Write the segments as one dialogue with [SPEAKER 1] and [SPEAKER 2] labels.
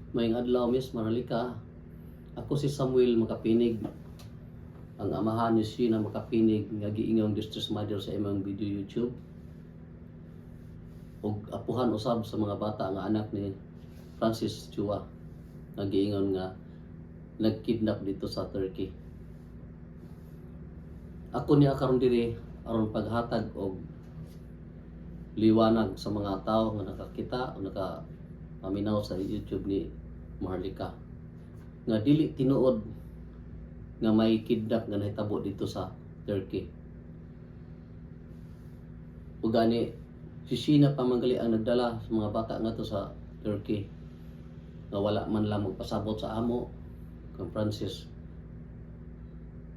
[SPEAKER 1] Maayong adlaw, Miss Maralika. Ako si Samuel Makapinig, ang amahan ni Sheena Makapinig nga giingong distress mother sa imong video YouTube. Ug apuhan usab sa mga bata nga anak ni Francis Chua nga giingon nga nagkidnap dito sa Turkey. Ako niya karon diri aron paghatag og liwanag sa mga tao nga nakakita o nakapaminaw sa YouTube ni Maralika nga dili tinuod nga may kidnap nga nahitabo dito sa Turkey. Ug gani si Sheena Pamanggali ang nagdala sa mga bata nga to sa Turkey nga wala man lang magpasabot sa amo kang Francis.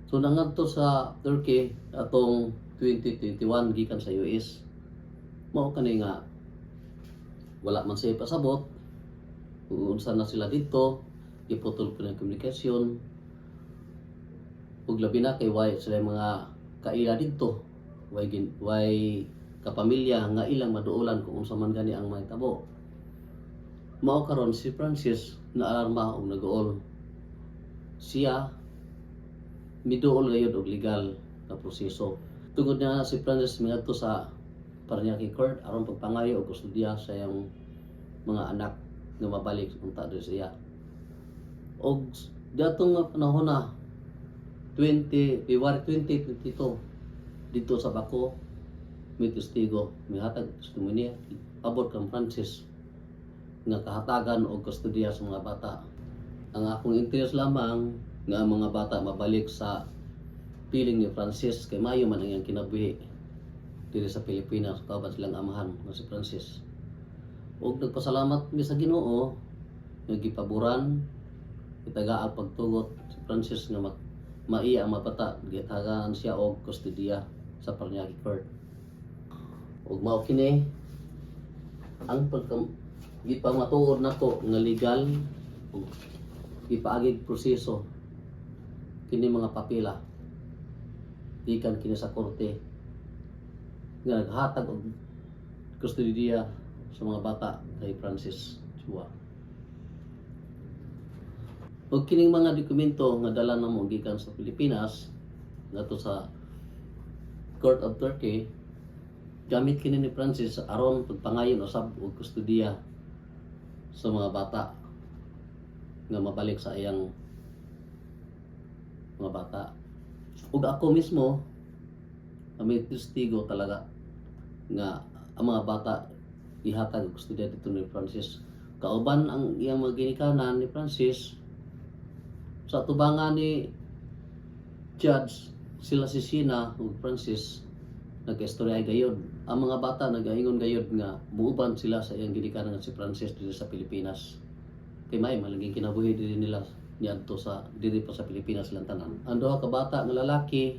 [SPEAKER 1] So nangadto sa Turkey atong 2021 gikan sa US. Mao kani nga wala man siya pasabot. Unsa na sila dito, iputol ko ng komunikasyon. Ug labi na kay way sila mga kaila dito. Way kapamilya nga ilang maduulan kung unsa man gani ang mahitabo. Mao karon si Francis na alarma og nag-uol. Siya miduol gayud og legal na proseso. Tungod na si Francis miadto sa Paranaque Court aron pagpangayo og kustodiya sa iyang mga anak nga mabalik unta diri siya. Og datong nga panahon na February 2022 dito sa Bako may testigo, may hatag testimonya abot kang Francis nga kahatagan og kustodiya sa mga bata. Ang akong interes lamang nga ang mga bata mabalik sa piling ni Francis kay maayo man ang iyang kinabuhi diri sa Pilipinas kauban silang amahan nga si Francis. Og nagpasalamat mi sa Ginoo nga gipaboran itagaan pagtugot si Francis nga maiya ang mabata gitagaan siya og kustodiya sa Paranaque Court. Og mao kini ang gipamatuod nako nga legal ug gipaagig proseso kini mga papila gikan kini sa korte nga naghatag og kustodiya sa mga bata kay Francis Chua. Ug kining mga dokumento nga dala namo gikan sa Pilipinas ngadto sa Court of Turkey, gamit kini ni Francis aron pagpangayon usab og kustodiya sa mga bata nga mabalik sa iyang mga bata. Ug ako mismo may testigo talaga nga ang mga bata ihatag og kustodiya dito ni Francis. Kauban ang iyang mga ginikanan ni Francis sa tubangan ni Judge sila si Sheena ug Francis nag-istorya gayud. Ang mga bata nagaingon gayud nga muuban sila sa iyang ginikanan si Francis diri sa Pilipinas. Kay may malaging kinabuhi diri nila niadto sa diri pa sa Pilipinas lang tanan. Ang duha ka bata nga lalaki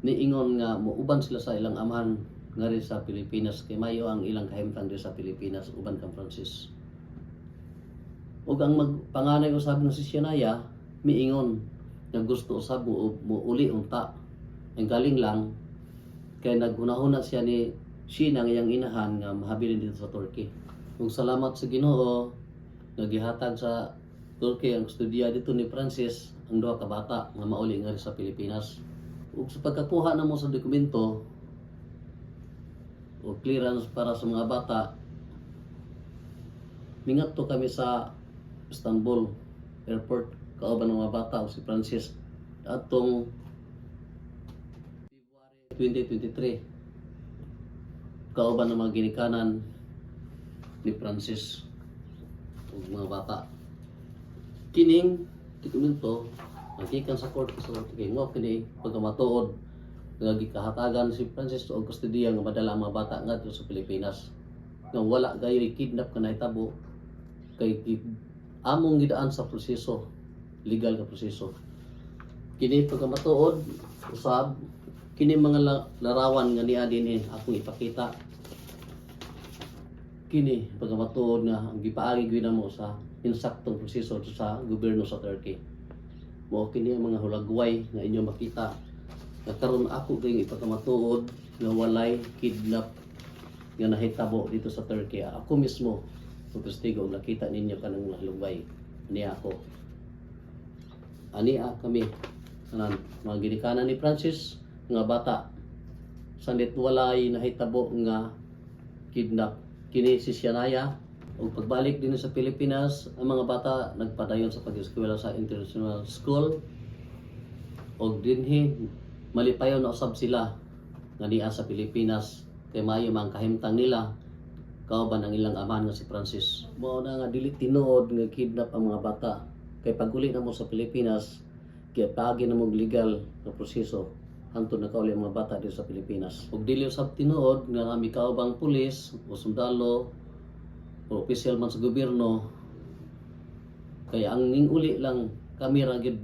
[SPEAKER 1] niingon nga muuban sila sa ilang amahan nga rin sa Pilipinas kay mayo ang ilang kahimtang diri sa Pilipinas uban kang Francis. Ug ang magpanganay usab nga si Shenaya miingon nga gusto usab mo uli unta. Ang galing lang kay naghunahuna siya ni Sheena nga iyang inahan nga mahabilin dito sa Turkey. Ug salamat sa Ginoo nga gihatag sa Turkey ang kustodiya dito ni Francis ang duha ka bata nga mauli nga sa Pilipinas. Ug sa pagkakuha namo sa dokumento o clearance para sa mga bata, mingadto kami sa Istanbul Airport kauban ng mga bata o si Francis atong February 2023 kauban ng mga ginikanan ni Francis o mga bata. Kining dokumento nagikan sa court sa Turkey nga kini pagkamatuod nga gikahatagan si Francis og kustodiya nga madala ang mga bata ngadto sa Pilipinas nga wala gayoy kidnap nga nahitabo kay among gidaan sa proseso, legal nga proseso. Kini pagkamatuod usab kini mga larawan nga niya dinhi akong ipakita. Kini pagkamatuod nga ang gipaagi gyud namo sa insaktong proseso sa gobyerno sa Turkey. Mao kini ang mga hulagway nga inyo makita. Nagkaroon ako kayong ipagkamatuod nga walay kidnap nga nahitabo dito sa Turkey. Ako mismo testigo nakita ninyo kanang halubay niya ako. Ania kami kanan mga ginikanan ni Francis nga bata sandit walay nahitabo nga kidnap kini si Shania. Ug pagbalik din sa Pilipinas ang mga bata nagpadayon sa pag-eskwela sa international school og dinhi malipayon na usab sila nga niya sa Pilipinas kay maayo man kahimtang nila kauban ang ilang ama nga si Francis. Mao na nga dili tinuod nga kidnap ang mga bata kay pag-uli na mo sa Pilipinas kay paagi na mo legal nga proseso hantod na kauli ang mga bata dito sa Pilipinas. Ug dili usab tinuod nga kami kaubang pulis o sundalo o opisyal man sa gobyerno kay ang ning uli lang kami ra gid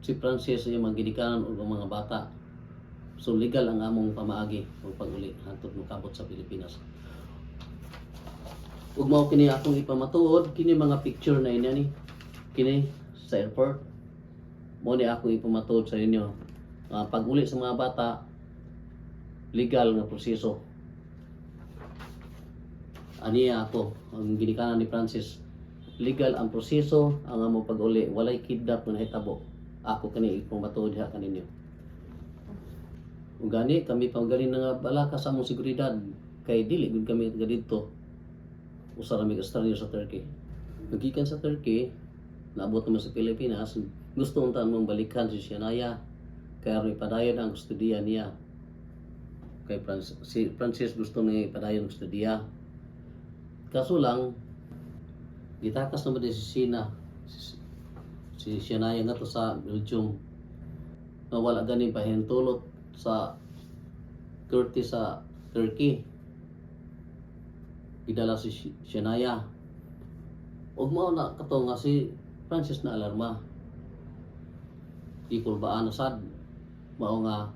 [SPEAKER 1] si Francis sa mga ginikanan ug mga bata. So legal ang among pamaagi o pag-uli hantod makabot sa Pilipinas. Ug mao kini akong ipamatuod kini mga picture na ini kini sa airport. Mo ni akong ipamatuod sa inyo. Pag-uli sa mga bata legal nga proseso. Aniya ako ang ginikanan ni Francis. Legal ang proseso ang among pag-uli, walay kidnap nga nahitabo. Ako kani ipamatuod diha kaninyo. Ug gani kami panggaling nga balaka sa among seguridad kay dili gud kami taga didto. Usa kami kastaryo sa Turkey. Nagikan sa Turkey, naabot naman sa Pilipinas, gusto unta mong balikan si Shania kaya rin ipadayon ang kustudiya niya. Kay si Francis gusto niya ipadayon ang kustudiya. Kaso lang, gitakas naman din si Shania nga to sa Belgium. Wala ganing pahintulot sa Kurti sa Turkey. Idala si Shania. Ug mao na kato nga si Francis na alarma. Ikulbaan sad mao nga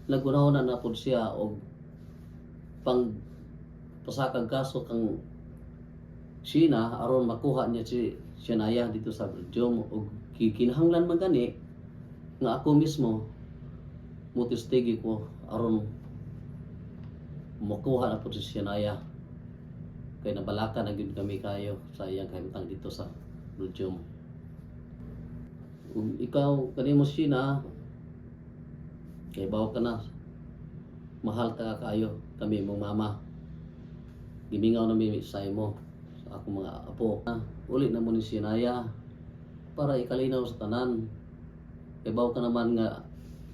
[SPEAKER 1] nagunahon na pud siya og pang pasakag kaso kang China aron makuha niya si Shania dito sa Belgium ug kinahanglan man gani nga ako mismo mutistigi ko aron makuha na pud si Shania. Kay nabalaka na gyud kami kayo sa iyang kahimtang dito sa Belgium. Ug ikaw kanimo Sheena kay bawo ka na mahal ka kayo kami mong mama. Gimingaw na mi sa imo sa akong mga apo. Uli na mo ni Shania para ikalinaw sa tanan. Kay bawo ka naman nga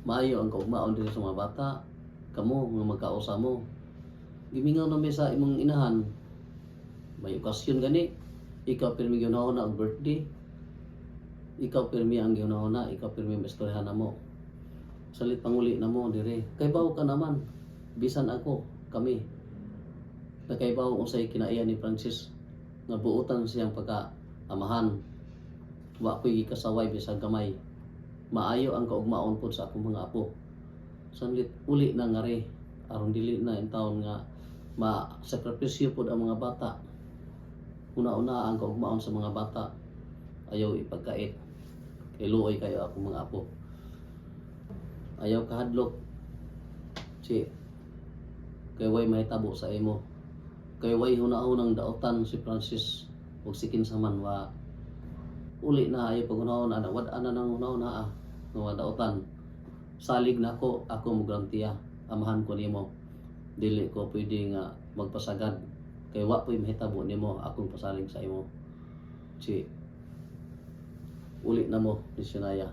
[SPEAKER 1] maayo ang kaugmaon din sa mga bata. Kamo nga magkausa mo. Gimingaw na mi sa imong inahan. May okasyon gani, ikaw pirmi ginahon na ang birthday, ikaw pirmi ang ginahon na, ikaw pirmi istoryahan na mo. Salit panguli na mo dire. Kay bawo ka naman, bisan ako, kami. Nakaibaw unsay kinaiya ni Francis nga buotan siyang pagkaamahan. Wa ko'y kasaway bisag gamay. Maayo ang kaugmaon pod sa akong mga apo. Sanlit uli na ngari aron dili na in taon nga ma-sakripisyo pod ang mga bata. Una-una ang kaugmaon sa mga bata ayaw ipagkait. Kay luoy kayo akong mga apo. Ayaw kahadlok. Si kay way mahitabo sa imo. Kay way hunahunang daotan si Francis ug si kinsaman wa uli na ayaw pagunahon ana wad ana nang hunahon na nga daotan. Salig na ako mo garantiya amahan ko nimo. Dili ko pwede nga magpasagad kay wa po'y mahitabo nimo akong pasalig sa imo. Si uli na mo ni Shania.